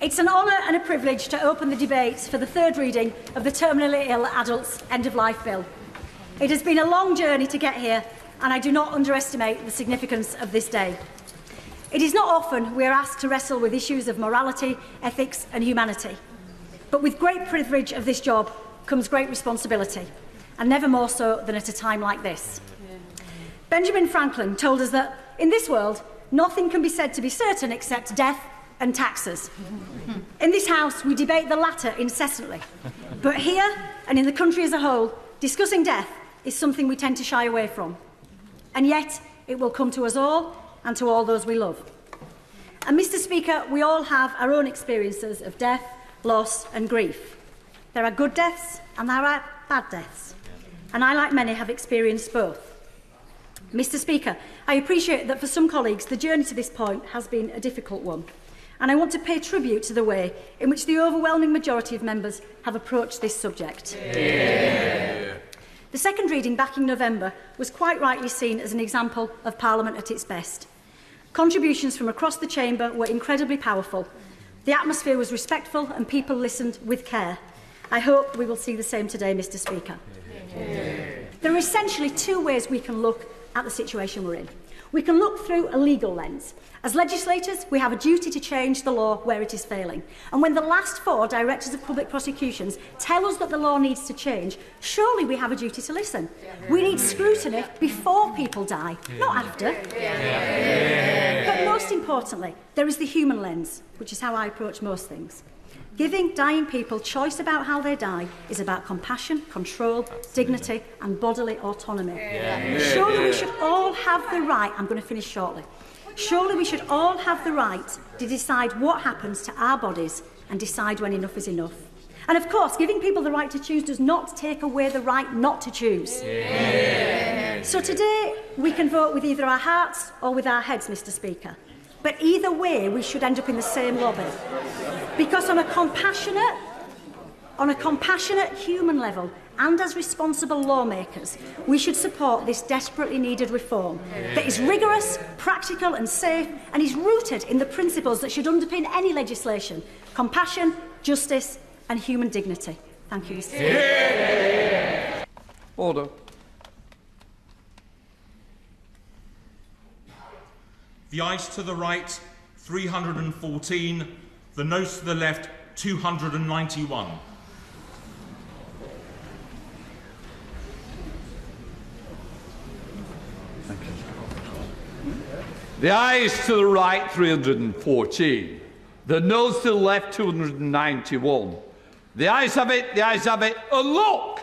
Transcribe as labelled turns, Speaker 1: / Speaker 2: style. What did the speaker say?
Speaker 1: It's an honour and a privilege to open the debates for the third reading of the Terminally Ill Adults End-of-Life Bill. It has been a long journey to get here, and I do not underestimate the significance of this day. It is not often we are asked to wrestle with issues of morality, ethics and humanity. But with great privilege of this job comes great responsibility, and never more so than at a time like this. Benjamin Franklin told us that in this world, nothing can be said to be certain except death and taxes. In this House, we debate the latter incessantly. But here, and in the country as a whole, discussing death is something we tend to shy away from. And yet, it will come to us all and to all those we love. And Mr. Speaker, we all have our own experiences of death, loss and grief. There are good deaths and there are bad deaths. And I, like many, have experienced both. Mr. Speaker, I appreciate that for some colleagues the journey to this point has been a difficult one. And I want to pay tribute to the way in which the overwhelming majority of members have approached this subject. Yeah. The second reading back in November was quite rightly seen as an example of Parliament at its best. Contributions from across the chamber were incredibly powerful. The atmosphere was respectful and people listened with care. I hope we will see the same today, Mr. Speaker. Yeah. There are essentially two ways we can look at the situation we're in. We can look through a legal lens. As legislators, we have a duty to change the law where it is failing. And when the last 4 directors of public prosecutions tell us that the law needs to change, surely we have a duty to listen. We need scrutiny before people die, not after. But most importantly, there is the human lens, which is how I approach most things. Giving dying people choice about how they die is about compassion, control, dignity and bodily autonomy. Surely we should all have the right, I'm going to finish shortly, surely we should all have the right to decide what happens to our bodies and decide when enough is enough. And of course, giving people the right to choose does not take away the right not to choose. So today we can vote with either our hearts or with our heads, Mr. Speaker. But either way, we should end up in the same lobby. Because on a compassionate human level, and as responsible lawmakers, we should support this desperately needed reform that is rigorous, practical and safe, and is rooted in the principles that should underpin any legislation: compassion, justice and human dignity. Thank you, Mr. Speaker.
Speaker 2: Order.
Speaker 3: The ayes to the right, 314. The noes to the left, 291.
Speaker 2: Thank you. The ayes to the right, 314. The noes to the left, 291. The ayes have it, and look!